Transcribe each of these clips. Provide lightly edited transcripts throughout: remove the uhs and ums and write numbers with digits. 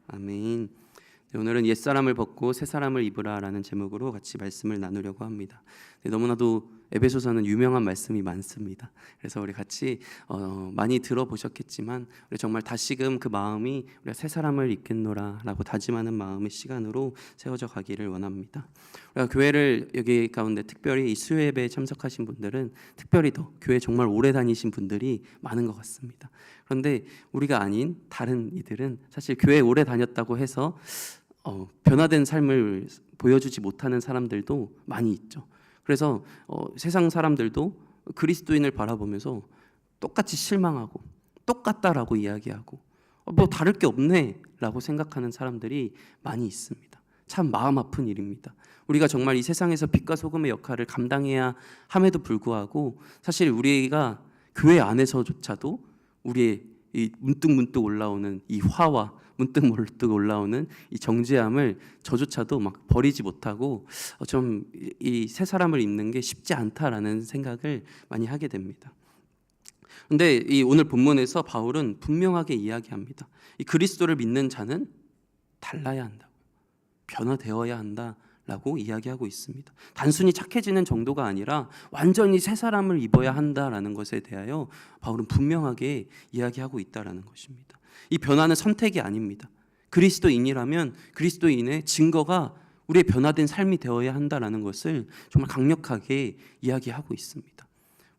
아멘. 네, 오늘은 옛사람을 벗고 새사람을 입으라라는 제목으로 같이 말씀을 나누려고 합니다. 네, 너무나도 에베소서는 유명한 말씀이 많습니다. 그래서 우리 같이 많이 들어보셨겠지만 우리 정말 다시금 그 마음이 우리가 새 사람을 입겠노라라고 다짐하는 마음의 시간으로 세워져 가기를 원합니다. 우리가 교회를 여기 가운데 특별히 이 수요 예배에 참석하신 분들은 특별히 더 교회 정말 오래 다니신 분들이 많은 것 같습니다. 그런데 우리가 아닌 다른 이들은 사실 교회에 오래 다녔다고 해서 변화된 삶을 보여주지 못하는 사람들도 많이 있죠. 그래서 세상 사람들도 그리스도인을 바라보면서 똑같이 실망하고 똑같다라고 이야기하고 뭐 다를 게 없네 라고 생각하는 사람들이 많이 있습니다. 참 마음 아픈 일입니다. 우리가 정말 이 세상에서 빛과 소금의 역할을 감당해야 함에도 불구하고 사실 우리가 교회 안에서조차도 우리의 이 문득문득 올라오는 이 화와 문득문득 올라오는 이 정죄함을 저조차도 막 버리지 못하고 좀 이 새 사람을 입는 게 쉽지 않다라는 생각을 많이 하게 됩니다. 근데 이 오늘 본문에서 바울은 분명하게 이야기합니다. 이 그리스도를 믿는 자는 달라야 한다고, 변화되어야 한다라고 이야기하고 있습니다. 단순히 착해지는 정도가 아니라 완전히 새 사람을 입어야 한다라는 것에 대하여 바울은 분명하게 이야기하고 있다라는 것입니다. 이 변화는 선택이 아닙니다. 그리스도인이라면 그리스도인의 증거가 우리의 변화된 삶이 되어야 한다라는 것을 정말 강력하게 이야기하고 있습니다.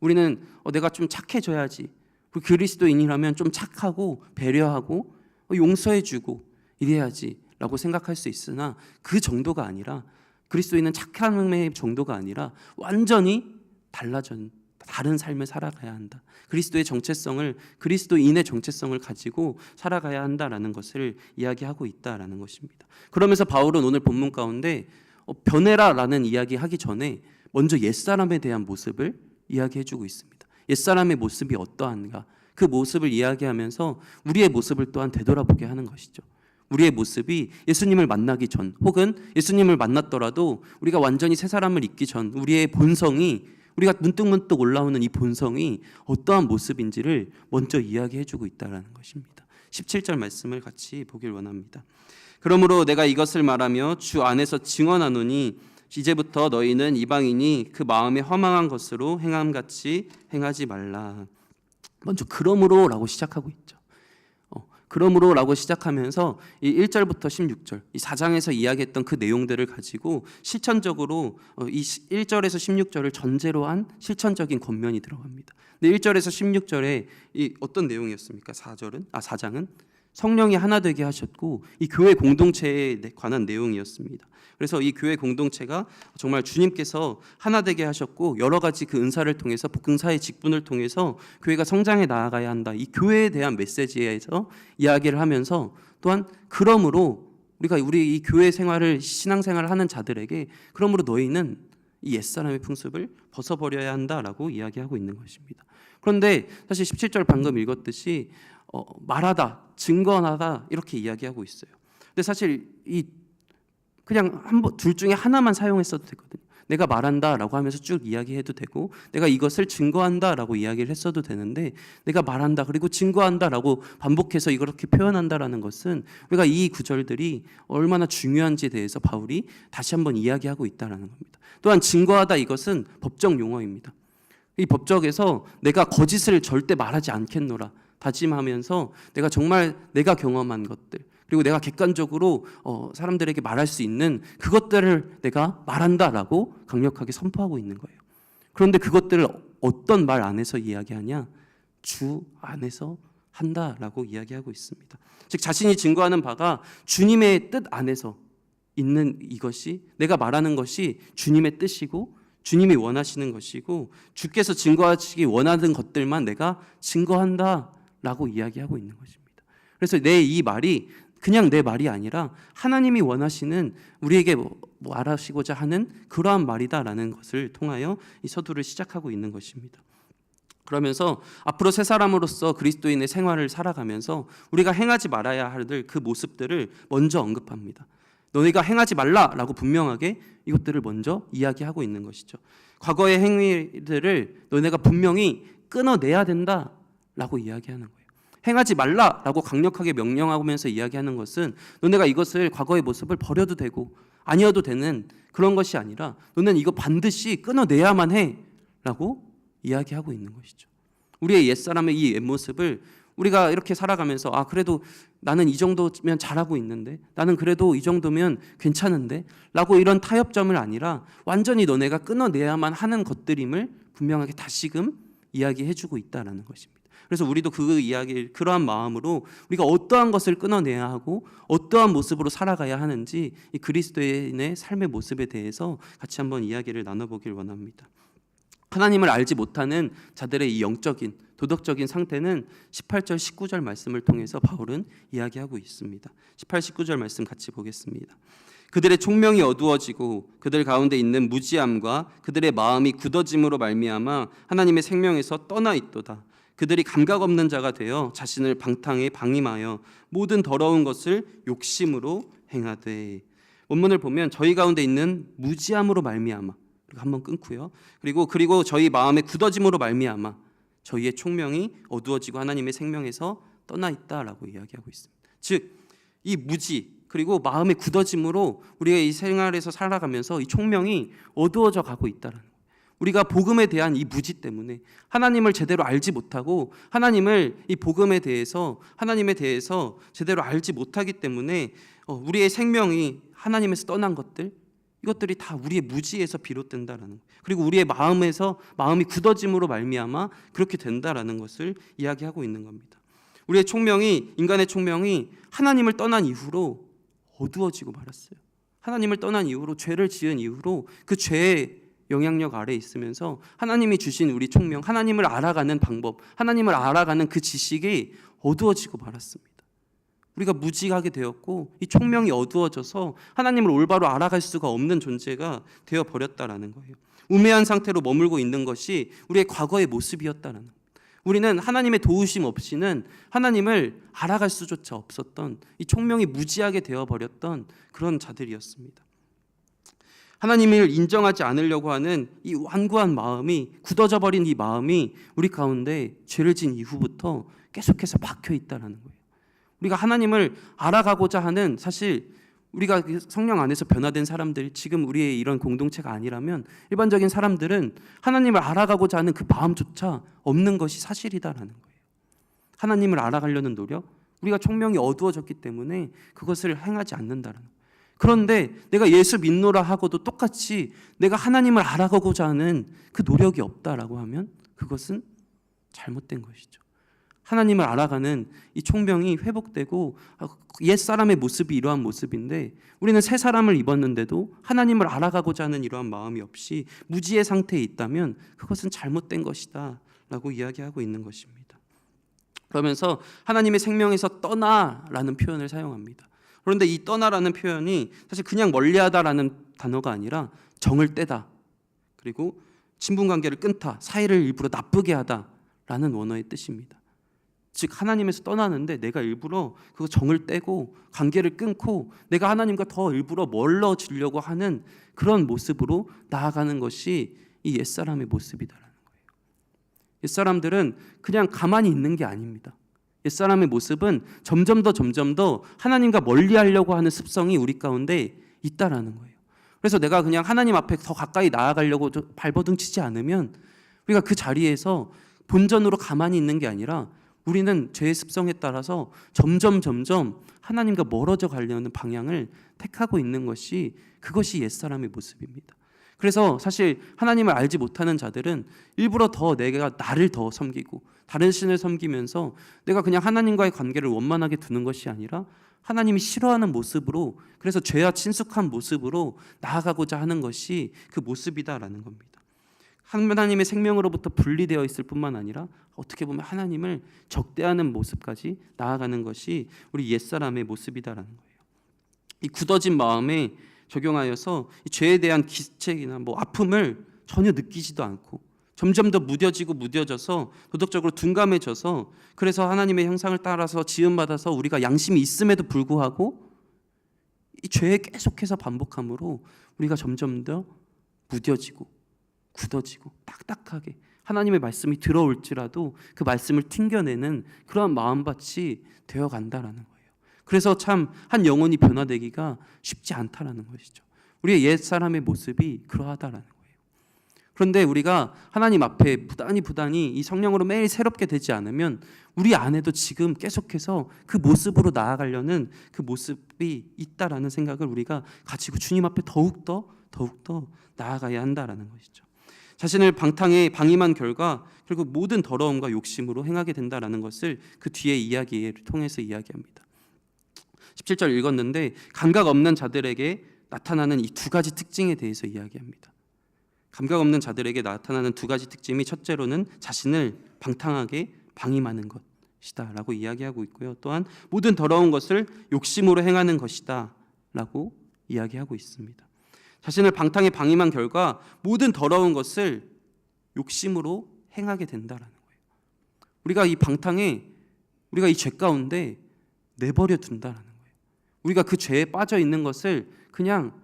우리는 내가 좀 착해져야지, 그리스도인이라면 좀 착하고 배려하고 용서해주고 이래야지 라고 생각할 수 있으나 그 정도가 아니라, 그리스도인은 착함의 정도가 아니라 완전히 달라진 다른 삶을 살아가야 한다. 그리스도의 정체성을, 그리스도인의 정체성을 가지고 살아가야 한다라는 것을 이야기하고 있다라는 것입니다. 그러면서 바울은 오늘 본문 가운데 변해라라는 이야기하기 전에 먼저 옛사람에 대한 모습을 이야기해주고 있습니다. 옛사람의 모습이 어떠한가, 그 모습을 이야기하면서 우리의 모습을 또한 되돌아보게 하는 것이죠. 우리의 모습이 예수님을 만나기 전, 혹은 예수님을 만났더라도 우리가 완전히 새 사람을 입기 전 우리의 본성이, 우리가 문득문득 올라오는 이 본성이 어떠한 모습인지를 먼저 이야기해주고 있다는 것입니다. 17절 말씀을 같이 보길 원합니다. 그러므로 내가 이것을 말하며 주 안에서 증언하노니 이제부터 너희는 이방인이 그 마음에 허망한 것으로 행함같이 행하지 말라. 먼저 그러므로 라고 시작하고 있죠. 그러므로 라고 시작하면서 이 1절부터 16절, 이 4장에서 이야기했던 그 내용들을 가지고 실천적으로 이 1절에서 16절을 전제로 한 실천적인 권면이 들어갑니다. 근데 1절에서 16절에 이 어떤 내용이었습니까? 4장은 성령이 하나 되게 하셨고 이 교회 공동체에 관한 내용이었습니다. 그래서 이 교회 공동체가 정말 주님께서 하나 되게 하셨고 여러 가지 그 은사를 통해서 복음사의 직분을 통해서 교회가 성장해 나아가야 한다. 이 교회에 대한 메시지에서 이야기를 하면서 또한 그러므로 우리 이 교회 생활을, 신앙생활을 하는 자들에게 그러므로 너희는 이 옛사람의 풍습을 벗어버려야 한다라고 이야기하고 있는 것입니다. 그런데 사실 17절 방금 읽었듯이 말하다, 증거하다 이렇게 이야기하고 있어요. 근데 사실 그냥 둘 중에 하나만 사용했어도 되거든요. 내가 말한다라고 하면서 쭉 이야기해도 되고, 내가 이것을 증거한다라고 이야기를 했어도 되는데, 내가 말한다 그리고 증거한다라고 반복해서 이렇게 표현한다라는 것은 우리가 이 구절들이 얼마나 중요한지에 대해서 바울이 다시 한번 이야기하고 있다라는 겁니다. 또한 증거하다, 이것은 법적 용어입니다. 이 법적에서 내가 거짓을 절대 말하지 않겠노라 다짐하면서 내가 정말 내가 경험한 것들, 그리고 내가 객관적으로 사람들에게 말할 수 있는 그것들을 내가 말한다라고 강력하게 선포하고 있는 거예요. 그런데 그것들을 어떤 말 안에서 이야기하냐? 주 안에서 한다라고 이야기하고 있습니다. 즉 자신이 증거하는 바가 주님의 뜻 안에서 있는 이것이, 내가 말하는 것이 주님의 뜻이고 주님이 원하시는 것이고 주께서 증거하시기 원하는 것들만 내가 증거한다라고 이야기하고 있는 것입니다. 그래서 내 이 말이 그냥 내 말이 아니라 하나님이 원하시는, 우리에게 말하시고자 하는 그러한 말이다라는 것을 통하여 이 서두를 시작하고 있는 것입니다. 그러면서 앞으로 새 사람으로서 그리스도인의 생활을 살아가면서 우리가 행하지 말아야 할 그 모습들을 먼저 언급합니다. 너희가 행하지 말라라고 분명하게 이것들을 먼저 이야기하고 있는 것이죠. 과거의 행위들을 너네가 분명히 끊어내야 된다라고 이야기하는 거예요. 행하지 말라라고 강력하게 명령하면서 이야기하는 것은 너네가 이것을 과거의 모습을 버려도 되고 아니어도 되는 그런 것이 아니라 너는 이거 반드시 끊어내야만 해라고 이야기하고 있는 것이죠. 우리의 옛사람의 이 옛모습을 우리가 이렇게 살아가면서 그래도 나는 이 정도면 잘하고 있는데, 나는 그래도 이 정도면 괜찮은데 라고 이런 타협점을 아니라 완전히 너네가 끊어내야만 하는 것들임을 분명하게 다시금 이야기해주고 있다는 것입니다. 그래서 우리도 그러한 마음으로 우리가 어떠한 것을 끊어내야 하고 어떠한 모습으로 살아가야 하는지 이 그리스도인의 삶의 모습에 대해서 같이 한번 이야기를 나눠보길 원합니다. 하나님을 알지 못하는 자들의 이 영적인 도덕적인 상태는 18절 19절 말씀을 통해서 바울은 이야기하고 있습니다. 18, 19절 말씀 같이 보겠습니다. 그들의 총명이 어두워지고 그들 가운데 있는 무지함과 그들의 마음이 굳어짐으로 말미암아 하나님의 생명에서 떠나 있도다. 그들이 감각 없는 자가 되어 자신을 방탕에 방임하여 모든 더러운 것을 욕심으로 행하되. 원문을 보면 저희 가운데 있는 무지함으로 말미암아 한번 끊고요. 그리고 저희 마음의 굳어짐으로 말미암아 저희의 총명이 어두워지고 하나님의 생명에서 떠나 있다라고 이야기하고 있습니다. 즉 이 무지 그리고 마음의 굳어짐으로 우리가 이 생활에서 살아가면서 이 총명이 어두워져 가고 있다라는 거예요. 우리가 복음에 대한 이 무지 때문에 하나님을 제대로 알지 못하고 하나님을 이 복음에 대해서 하나님에 대해서 제대로 알지 못하기 때문에 우리의 생명이 하나님에서 떠난 것들, 이것들이 다 우리의 무지에서 비롯된다라는 거예요. 그리고 우리의 마음이 굳어짐으로 말미암아 그렇게 된다라는 것을 이야기하고 있는 겁니다. 우리의 총명이, 인간의 총명이 하나님을 떠난 이후로 어두워지고 말았어요. 하나님을 떠난 이후로, 죄를 지은 이후로 그 죄의 영향력 아래에 있으면서 하나님이 주신 우리 총명, 하나님을 알아가는 방법, 하나님을 알아가는 그 지식이 어두워지고 말았습니다. 우리가 무지하게 되었고 이 총명이 어두워져서 하나님을 올바로 알아갈 수가 없는 존재가 되어버렸다라는 거예요. 우매한 상태로 머물고 있는 것이 우리의 과거의 모습이었다는 거예요. 우리는 하나님의 도우심 없이는 하나님을 알아갈 수조차 없었던, 이 총명이 무지하게 되어버렸던 그런 자들이었습니다. 하나님을 인정하지 않으려고 하는 이 완고한 마음이, 굳어져 버린 이 마음이 우리 가운데 죄를 지은 이후부터 계속해서 박혀 있다는 거예요. 우리가 하나님을 알아가고자 하는, 사실 우리가 성령 안에서 변화된 사람들, 지금 우리의 이런 공동체가 아니라면 일반적인 사람들은 하나님을 알아가고자 하는 그 마음조차 없는 것이 사실이다라는 거예요. 하나님을 알아가려는 노력, 우리가 총명이 어두워졌기 때문에 그것을 행하지 않는다는 거예요. 그런데 내가 예수 믿노라 하고도 똑같이 내가 하나님을 알아가고자 하는 그 노력이 없다라고 하면 그것은 잘못된 것이죠. 하나님을 알아가는 이 총명이 회복되고, 옛사람의 모습이 이러한 모습인데 우리는 새 사람을 입었는데도 하나님을 알아가고자 하는 이러한 마음이 없이 무지의 상태에 있다면 그것은 잘못된 것이다 라고 이야기하고 있는 것입니다. 그러면서 하나님의 생명에서 떠나라는 표현을 사용합니다. 그런데 이 떠나라는 표현이 사실 그냥 멀리하다라는 단어가 아니라 정을 떼다, 그리고 친분관계를 끊다, 사이를 일부러 나쁘게 하다라는 원어의 뜻입니다. 즉 하나님에서 떠나는데 내가 일부러 그 정을 떼고 관계를 끊고 내가 하나님과 더 일부러 멀어지려고 하는 그런 모습으로 나아가는 것이 이 옛사람의 모습이다라는 거예요. 옛사람들은 그냥 가만히 있는 게 아닙니다. 옛사람의 모습은 점점 더 하나님과 멀리하려고 하는 습성이 우리 가운데 있다라는 거예요. 그래서 내가 그냥 하나님 앞에 더 가까이 나아가려고 발버둥치지 않으면 우리가 그 자리에서 본전으로 가만히 있는 게 아니라 우리는 죄의 습성에 따라서 점점 하나님과 멀어져 가려는 방향을 택하고 있는 것이, 그것이 옛사람의 모습입니다. 그래서 사실 하나님을 알지 못하는 자들은 일부러 더 내가 나를 더 섬기고 다른 신을 섬기면서 내가 그냥 하나님과의 관계를 원만하게 두는 것이 아니라 하나님이 싫어하는 모습으로, 그래서 죄와 친숙한 모습으로 나아가고자 하는 것이 그 모습이다라는 겁니다. 하나님의 생명으로부터 분리되어 있을 뿐만 아니라 어떻게 보면 하나님을 적대하는 모습까지 나아가는 것이 우리 옛사람의 모습이다라는 거예요. 이 굳어진 마음에 적용하여서 이 죄에 대한 기책이나 아픔을 전혀 느끼지도 않고 점점 더 무뎌져서 도덕적으로 둔감해져서, 그래서 하나님의 형상을 따라서 지음받아서 우리가 양심이 있음에도 불구하고 이 죄에 계속해서 반복함으로 우리가 점점 더 무뎌지고 굳어지고 딱딱하게 하나님의 말씀이 들어올지라도 그 말씀을 튕겨내는 그러한 마음밭이 되어간다라는 거예요. 그래서 참 한 영혼이 변화되기가 쉽지 않다라는 것이죠. 우리의 옛사람의 모습이 그러하다라는 거예요. 그런데 우리가 하나님 앞에 부단히 이 성령으로 매일 새롭게 되지 않으면 우리 안에도 지금 계속해서 그 모습으로 나아가려는 그 모습이 있다라는 생각을 우리가 가지고 주님 앞에 더욱더 나아가야 한다라는 것이죠. 자신을 방임한 결과 결국 모든 더러움과 욕심으로 행하게 된다라는 것을 그 뒤에 이야기를 통해서 이야기합니다. 17절 읽었는데 감각 없는 자들에게 나타나는 이 두 가지 특징에 대해서 이야기합니다. 감각 없는 자들에게 나타나는 두 가지 특징이 첫째로는 자신을 방탕하게 방임하는 것이다 라고 이야기하고 있고요. 또한 모든 더러운 것을 욕심으로 행하는 것이다 라고 이야기하고 있습니다. 자신을 방탕에 방임한 결과 모든 더러운 것을 욕심으로 행하게 된다라는 거예요. 우리가 이 죄 가운데 내버려 둔다라는 거예요. 우리가 그 죄에 빠져 있는 것을 그냥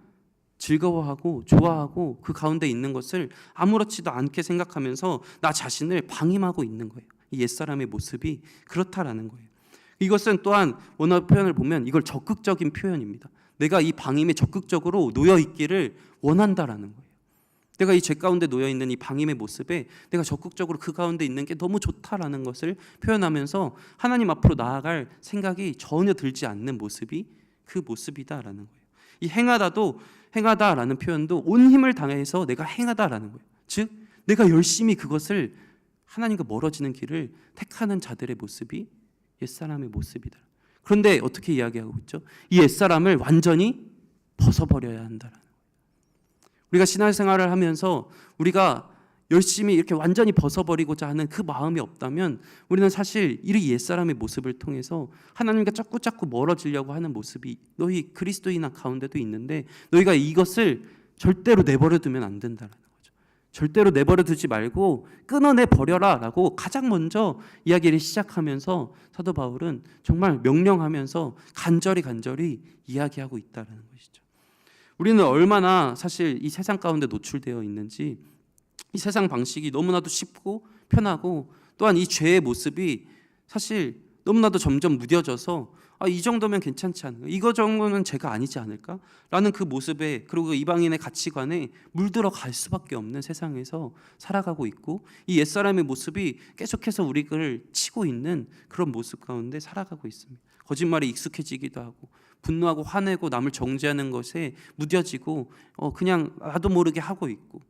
즐거워하고 좋아하고 그 가운데 있는 것을 아무렇지도 않게 생각하면서 나 자신을 방임하고 있는 거예요. 이 옛사람의 모습이 그렇다라는 거예요. 이것은 또한 원어 표현을 보면 이걸 적극적인 표현입니다. 내가 이 방임에 적극적으로 놓여 있기를 원한다라는 거예요. 내가 이 죄 가운데 놓여 있는 이 방임의 모습에 내가 적극적으로 그 가운데 있는 게 너무 좋다라는 것을 표현하면서 하나님 앞으로 나아갈 생각이 전혀 들지 않는 모습이 그 모습이다라는 거예요. 이 행하다라는 표현도 온 힘을 다해서 내가 행하다라는 거예요. 즉 내가 열심히 그것을 하나님과 멀어지는 길을 택하는 자들의 모습이 옛사람의 모습이다. 그런데 어떻게 이야기하고 있죠? 이 옛사람을 완전히 벗어버려야 한다라는 거예요. 우리가 신앙생활을 하면서 우리가 열심히 이렇게 완전히 벗어버리고자 하는 그 마음이 없다면 우리는 사실 이 옛사람의 모습을 통해서 하나님과 자꾸 멀어지려고 하는 모습이 너희 그리스도인 가운데도 있는데 너희가 이것을 절대로 내버려 두면 안 된다는 거죠. 절대로 내버려 두지 말고 끊어내 버려라 라고 가장 먼저 이야기를 시작하면서 사도 바울은 정말 명령하면서 간절히 이야기하고 있다는 것이죠. 우리는 얼마나 사실 이 세상 가운데 노출되어 있는지 이 세상 방식이 너무나도 쉽고 편하고 또한 이 죄의 모습이 사실 너무나도 점점 무뎌져서 이 정도면 괜찮지 않을까? 이거 정도는 죄가 아니지 않을까? 라는 그 모습에 그리고 그 이방인의 가치관에 물들어 갈 수밖에 없는 세상에서 살아가고 있고 이 옛사람의 모습이 계속해서 우리를 치고 있는 그런 모습 가운데 살아가고 있습니다. 거짓말에 익숙해지기도 하고 분노하고 화내고 남을 정죄하는 것에 무뎌지고 그냥 나도 모르게 하고 있고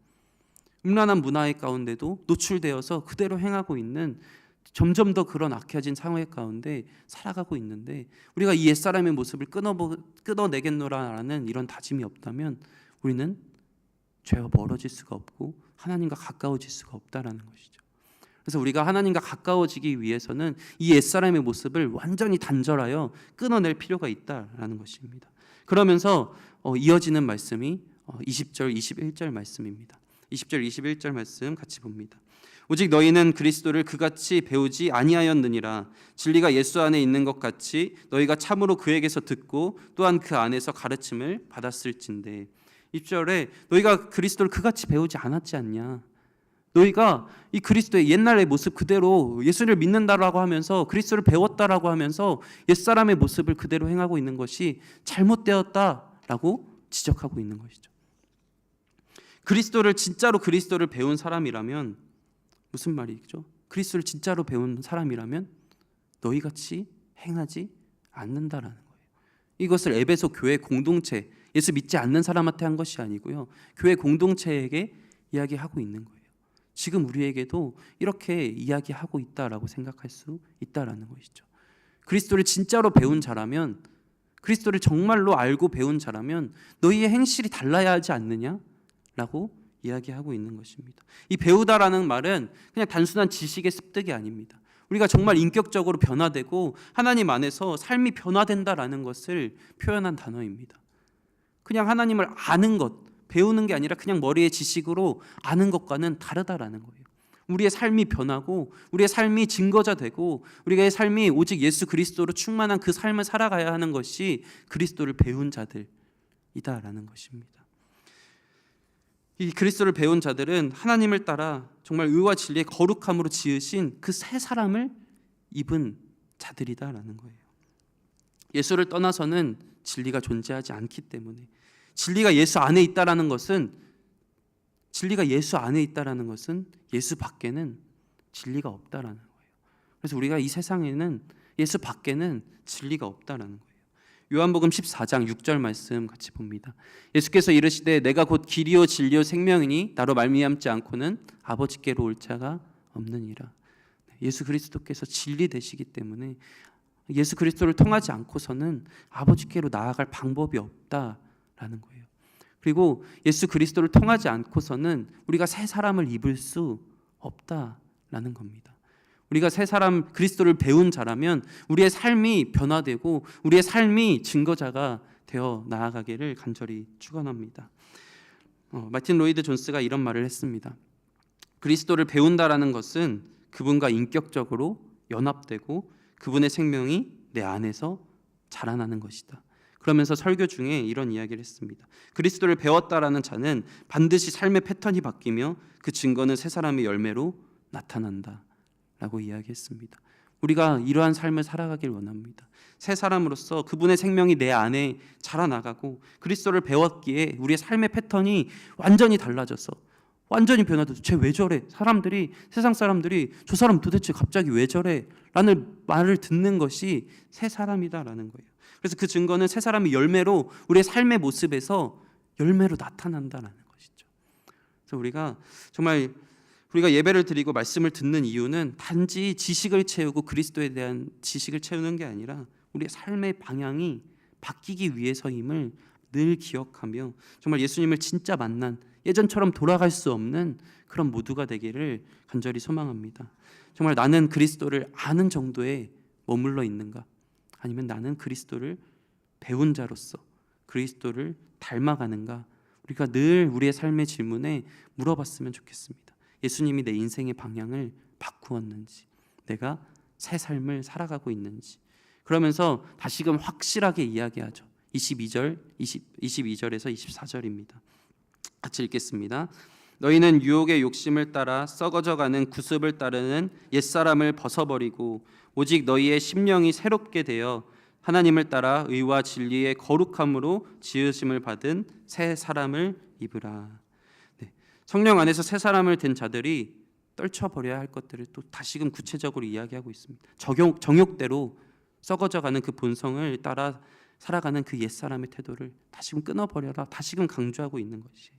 음란한 문화의 가운데도 노출되어서 그대로 행하고 있는 점점 더 그런 악해진 상황 가운데 살아가고 있는데 우리가 이 옛사람의 모습을 끊어내겠노라라는 이런 다짐이 없다면 우리는 죄와 멀어질 수가 없고 하나님과 가까워질 수가 없다라는 것이죠. 그래서 우리가 하나님과 가까워지기 위해서는 이 옛사람의 모습을 완전히 단절하여 끊어낼 필요가 있다라는 것입니다. 그러면서 이어지는 말씀이 20절, 21절 말씀입니다. 20절, 21절 말씀 같이 봅니다. 오직 너희는 그리스도를 그같이 배우지 아니하였느니라. 진리가 예수 안에 있는 것 같이 너희가 참으로 그에게서 듣고 또한 그 안에서 가르침을 받았을진데. 20절에 너희가 그리스도를 그같이 배우지 않았지 않냐. 너희가 이 그리스도의 옛날의 모습 그대로 예수를 믿는다라고 하면서 그리스도를 배웠다라고 하면서 옛사람의 모습을 그대로 행하고 있는 것이 잘못되었다라고 지적하고 있는 것이죠. 진짜로 그리스도를 배운 사람이라면 무슨 말이죠? 그리스도를 진짜로 배운 사람이라면 너희같이 행하지 않는다라는 거예요. 이것을 에베소 교회 공동체, 예수 믿지 않는 사람한테 한 것이 아니고요. 교회 공동체에게 이야기하고 있는 거예요. 지금 우리에게도 이렇게 이야기하고 있다라고 생각할 수 있다라는 것이죠. 그리스도를 진짜로 배운 자라면, 그리스도를 정말로 알고 배운 자라면 너희의 행실이 달라야 하지 않느냐라고 이야기하고 있는 것입니다. 이 배우다라는 말은 그냥 단순한 지식의 습득이 아닙니다. 우리가 정말 인격적으로 변화되고 하나님 안에서 삶이 변화된다라는 것을 표현한 단어입니다. 그냥 하나님을 아는 것, 배우는 게 아니라 그냥 머리의 지식으로 아는 것과는 다르다라는 거예요. 우리의 삶이 변하고 우리의 삶이 증거자 되고 우리의 삶이 오직 예수 그리스도로 충만한 그 삶을 살아가야 하는 것이 그리스도를 배운 자들이다라는 것입니다. 이 그리스도를 배운 자들은 하나님을 따라 정말 의와 진리의 거룩함으로 지으신 그 새 사람을 입은 자들이다라는 거예요. 예수를 떠나서는 진리가 존재하지 않기 때문에, 진리가 예수 안에 있다라는 것은 예수 밖에는 진리가 없다라는 거예요. 그래서 우리가 이 세상에는 예수 밖에는 진리가 없다라는 거예요. 요한복음 14장 6절 말씀 같이 봅니다. 예수께서 이르시되 내가 곧 길이요 진리요 생명이니 나로 말미암지 않고는 아버지께로 올 자가 없느니라. 예수 그리스도께서 진리 되시기 때문에 예수 그리스도를 통하지 않고서는 아버지께로 나아갈 방법이 없다라는 거예요. 그리고 예수 그리스도를 통하지 않고서는 우리가 새 사람을 입을 수 없다라는 겁니다. 우리가 새 사람 그리스도를 배운 자라면 우리의 삶이 변화되고 우리의 삶이 증거자가 되어 나아가기를 간절히 축원합니다. 마틴 로이드 존스가 이런 말을 했습니다. 그리스도를 배운다라는 것은 그분과 인격적으로 연합되고 그분의 생명이 내 안에서 자라나는 것이다. 그러면서 설교 중에 이런 이야기를 했습니다. 그리스도를 배웠다라는 자는 반드시 삶의 패턴이 바뀌며 그 증거는 새 사람의 열매로 나타난다 라고 이야기했습니다. 우리가 이러한 삶을 살아가길 원합니다. 새 사람으로서 그분의 생명이 내 안에 자라나가고 그리스도를 배웠기에 우리의 삶의 패턴이 완전히 달라져서 완전히 변화돼서 쟤 왜 저래? 세상 사람들이 저 사람 도대체 갑자기 왜 저래? 라는 말을 듣는 것이 새 사람이다라는 거예요. 그래서 그 증거는 새 사람의 열매로 우리의 삶의 모습에서 열매로 나타난다라는 것이죠. 그래서 우리가 예배를 드리고 말씀을 듣는 이유는 단지 지식을 채우고 그리스도에 대한 지식을 채우는 게 아니라 우리의 삶의 방향이 바뀌기 위해서임을 늘 기억하며 정말 예수님을 진짜 만난 예전처럼 돌아갈 수 없는 그런 모두가 되기를 간절히 소망합니다. 정말 나는 그리스도를 아는 정도에 머물러 있는가? 아니면 나는 그리스도를 배운 자로서 그리스도를 닮아가는가? 우리가 늘 우리의 삶의 질문에 물어봤으면 좋겠습니다. 예수님이 내 인생의 방향을 바꾸었는지, 내가 새 삶을 살아가고 있는지. 그러면서 다시금 확실하게 이야기하죠. 22절에서 24절입니다. 같이 읽겠습니다. 너희는 유혹의 욕심을 따라 썩어져가는 구습을 따르는 옛사람을 벗어버리고 오직 너희의 심령이 새롭게 되어 하나님을 따라 의와 진리의 거룩함으로 지으심을 받은 새 사람을 입으라. 성령 안에서 새 사람을 된 자들이 떨쳐버려야 할 것들을 또 다시금 구체적으로 이야기하고 있습니다. 정욕대로 썩어져가는 그 본성을 따라 살아가는 그 옛사람의 태도를 다시금 끊어버려라. 다시금 강조하고 있는 것이에요.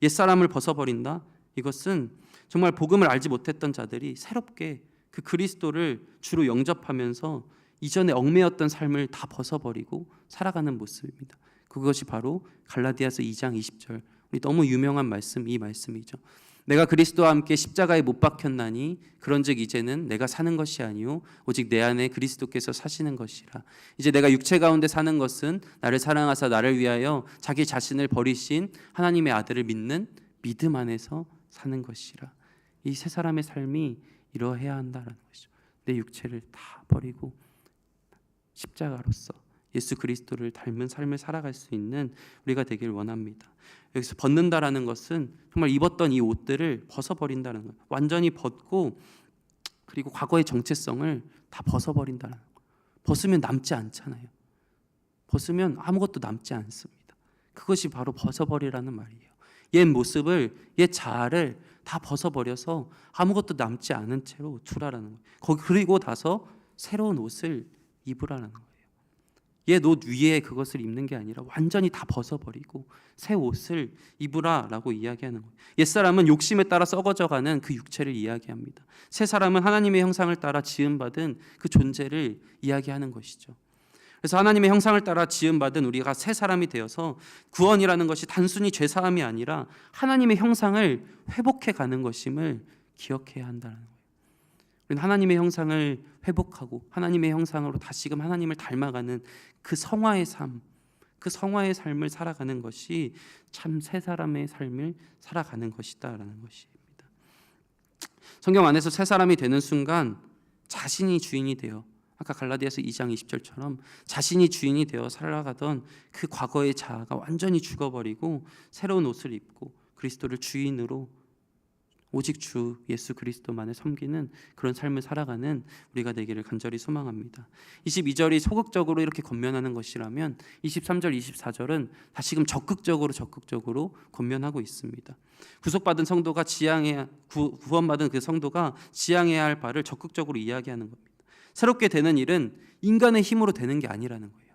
옛사람을 벗어버린다. 이것은 정말 복음을 알지 못했던 자들이 새롭게 그 그리스도를 주로 영접하면서 이전에 얽매였던 삶을 다 벗어버리고 살아가는 모습입니다. 그것이 바로 갈라디아서 2장 20절, 우리 너무 유명한 말씀, 이 말씀이죠. 내가 그리스도와 함께 십자가에 못 박혔나니 그런즉 이제는 내가 사는 것이 아니요 오직 내 안에 그리스도께서 사시는 것이라. 이제 내가 육체 가운데 사는 것은 나를 사랑하사 나를 위하여 자기 자신을 버리신 하나님의 아들을 믿는 믿음 안에서 사는 것이라. 이 세 사람의 삶이 이러해야 한다라는 것이죠. 내 육체를 다 버리고 십자가로서 예수 그리스도를 닮은 삶을 살아갈 수 있는 우리가 되길 원합니다. 여기서 벗는다라는 것은 정말 입었던 이 옷들을 벗어버린다는 거예요. 완전히 벗고 그리고 과거의 정체성을 다 벗어버린다는 거예요. 벗으면 남지 않잖아요. 벗으면 아무것도 남지 않습니다. 그것이 바로 벗어버리라는 말이에요. 옛 모습을, 옛 자아를 다 벗어버려서 아무것도 남지 않은 채로 두라라는 거예요. 그리고 나서 새로운 옷을 입으라는 거예요. 옛 옷 위에 그것을 입는 게 아니라 완전히 다 벗어버리고 새 옷을 입으라라고 이야기하는 거예요. 옛사람은 욕심에 따라 썩어져가는 그 육체를 이야기합니다. 새 사람은 하나님의 형상을 따라 지음받은 그 존재를 이야기하는 것이죠. 그래서 하나님의 형상을 따라 지음받은 우리가 새 사람이 되어서 구원이라는 것이 단순히 죄사함이 아니라 하나님의 형상을 회복해가는 것임을 기억해야 한다는 거예요. 우리는 하나님의 형상을 회복하고 하나님의 형상으로 다시금 하나님을 닮아가는 그 성화의 삶, 그 성화의 삶을 살아가는 것이 참 새 사람의 삶을 살아가는 것이다라는 것입니다. 성경 안에서 새 사람이 되는 순간 자신이 주인이 되어, 아까 갈라디아서 2장 20절처럼 자신이 주인이 되어 살아가던 그 과거의 자아가 완전히 죽어버리고 새로운 옷을 입고 그리스도를 주인으로 오직 주 예수 그리스도만을 섬기는 그런 삶을 살아가는 우리가 되기를 간절히 소망합니다. 22절이 소극적으로 이렇게 권면하는 것이라면 23절, 24절은 다시금 적극적으로 권면하고 있습니다. 구속받은 성도가 구원받은 그 성도가 지향해야 할 바를 적극적으로 이야기하는 겁니다. 새롭게 되는 일은 인간의 힘으로 되는 게 아니라는 거예요.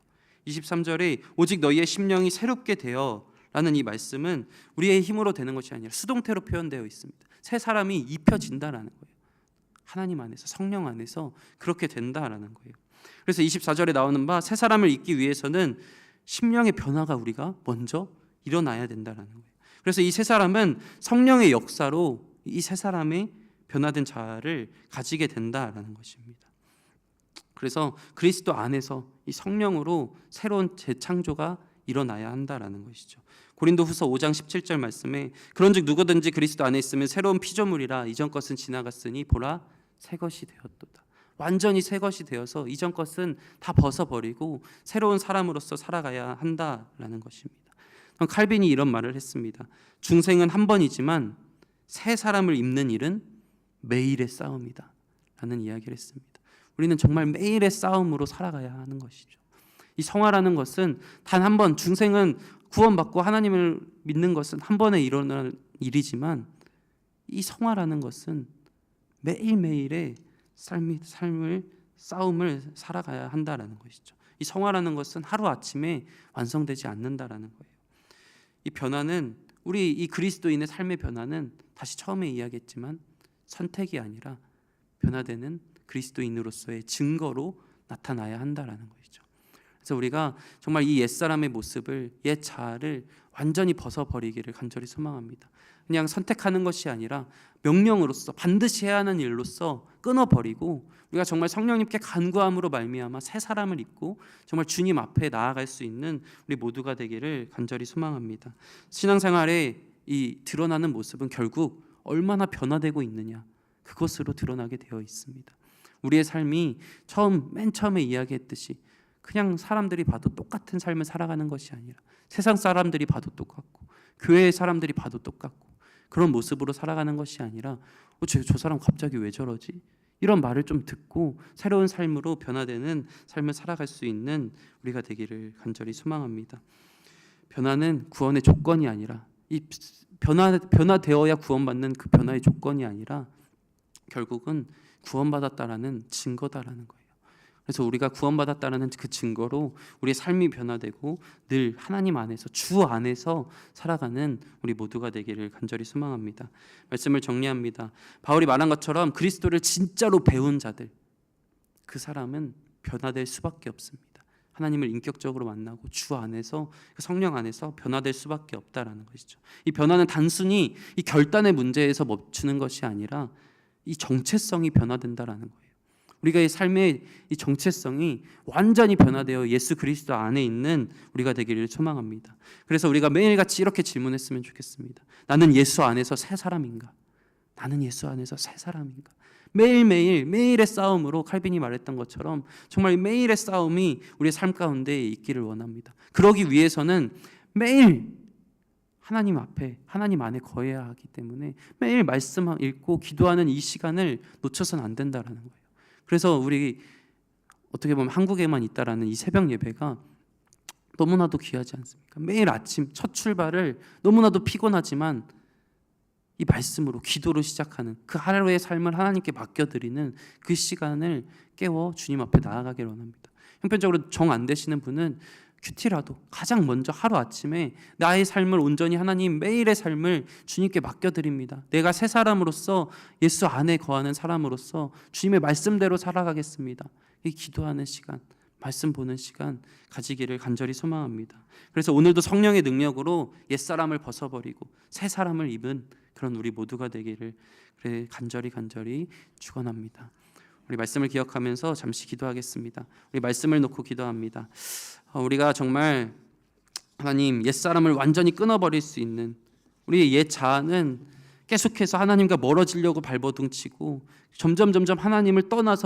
23절에 오직 너희의 심령이 새롭게 되어 라는 이 말씀은 우리의 힘으로 되는 것이 아니라 수동태로 표현되어 있습니다. 새 사람이 입혀진다라는 거예요. 하나님 안에서, 성령 안에서 그렇게 된다라는 거예요. 그래서 24절에 나오는 바 새 사람을 잊기 위해서는 심령의 변화가 우리가 먼저 일어나야 된다라는 거예요. 그래서 이 새 사람은 성령의 역사로 이 새 사람의 변화된 자아를 가지게 된다라는 것입니다. 그래서 그리스도 안에서 이 성령으로 새로운 재창조가 일어나야 한다라는 것이죠. 고린도후서 5장 17절 말씀에 그런즉 누구든지 그리스도 안에 있으면 새로운 피조물이라 이전 것은 지나갔으니 보라 새 것이 되었도다. 완전히 새 것이 되어서 이전 것은 다 벗어버리고 새로운 사람으로서 살아가야 한다라는 것입니다. 칼빈이 이런 말을 했습니다. 중생은 한 번이지만 새 사람을 입는 일은 매일의 싸움이다 라는 이야기를 했습니다. 우리는 정말 매일의 싸움으로 살아가야 하는 것이죠. 이 성화라는 것은 단 한 번, 중생은 구원받고 하나님을 믿는 것은 한 번에 일어날 일이지만 이 성화라는 것은 매일매일의 싸움을 살아가야 한다라는 것이죠. 이 성화라는 것은 하루아침에 완성되지 않는다라는 거예요. 이 변화는 우리 이 그리스도인의 삶의 변화는 다시 처음에 이야기했지만 선택이 아니라 변화되는 그리스도인으로서의 증거로 나타나야 한다라는 것이죠. 그래서 우리가 정말 이 옛사람의 모습을, 옛 자아를 완전히 벗어버리기를 간절히 소망합니다. 그냥 선택하는 것이 아니라 명령으로서 반드시 해야 하는 일로서 끊어버리고 우리가 정말 성령님께 간구함으로 말미암아 새 사람을 입고 정말 주님 앞에 나아갈 수 있는 우리 모두가 되기를 간절히 소망합니다. 신앙생활에 이 드러나는 모습은 결국 얼마나 변화되고 있느냐, 그것으로 드러나게 되어 있습니다. 우리의 삶이 맨 처음에 이야기했듯이 그냥 사람들이 봐도 똑같은 삶을 살아가는 것이 아니라 세상 사람들이 봐도 똑같고 교회의 사람들이 봐도 똑같고 그런 모습으로 살아가는 것이 아니라 저 사람 갑자기 왜 저러지? 이런 말을 좀 듣고 새로운 삶으로 변화되는 삶을 살아갈 수 있는 우리가 되기를 간절히 소망합니다. 변화는 구원의 조건이 아니라 이 변화되어야 구원받는 그 변화의 조건이 아니라 결국은 구원받았다라는 증거다라는 거예요. 그래서 우리가 구원받았다라는 그 증거로 우리의 삶이 변화되고 늘 하나님 안에서, 주 안에서 살아가는 우리 모두가 되기를 간절히 소망합니다. 말씀을 정리합니다. 바울이 말한 것처럼 그리스도를 진짜로 배운 자들, 그 사람은 변화될 수밖에 없습니다. 하나님을 인격적으로 만나고 주 안에서, 성령 안에서 변화될 수밖에 없다라는 것이죠. 이 변화는 단순히 이 결단의 문제에서 멈추는 것이 아니라 이 정체성이 변화된다라는 거예요. 우리가 이 삶의 이 정체성이 완전히 변화되어 예수 그리스도 안에 있는 우리가 되기를 소망합니다. 그래서 우리가 매일같이 이렇게 질문했으면 좋겠습니다. 나는 예수 안에서 새 사람인가? 나는 예수 안에서 새 사람인가? 매일의 싸움으로 칼빈이 말했던 것처럼 정말 매일의 싸움이 우리의 삶 가운데 있기를 원합니다. 그러기 위해서는 매일 하나님 앞에, 하나님 안에 거해야 하기 때문에 매일 말씀 읽고 기도하는 이 시간을 놓쳐서는 안 된다라는 거예요. 그래서 우리 어떻게 보면 한국에만 있다라는 이 새벽 예배가 너무나도 귀하지 않습니까? 매일 아침 첫 출발을 너무나도 피곤하지만 이 말씀으로, 기도로 시작하는 그 하루의 삶을 하나님께 맡겨드리는 그 시간을 깨워 주님 앞에 나아가기를 원합니다. 형편적으로 정 안 되시는 분은 큐티라도 가장 먼저 하루 아침에 나의 삶을 온전히 하나님, 매일의 삶을 주님께 맡겨드립니다. 내가 새 사람으로서 예수 안에 거하는 사람으로서 주님의 말씀대로 살아가겠습니다. 이 기도하는 시간, 말씀 보는 시간 가지기를 간절히 소망합니다. 그래서 오늘도 성령의 능력으로 옛사람을 벗어버리고 새 사람을 입은 그런 우리 모두가 되기를 간절히 축원합니다. 우리 말씀을 기억하면서 잠시 기도하겠습니다. 우리 말씀을 놓고 기도합니다. 우리가 정말 하나님, 옛사람을 완전히 끊어버릴 수 있는 우리의 옛 자아는 계속해서 하나님과 멀어지려고 발버둥치고 점점 하나님을 떠나서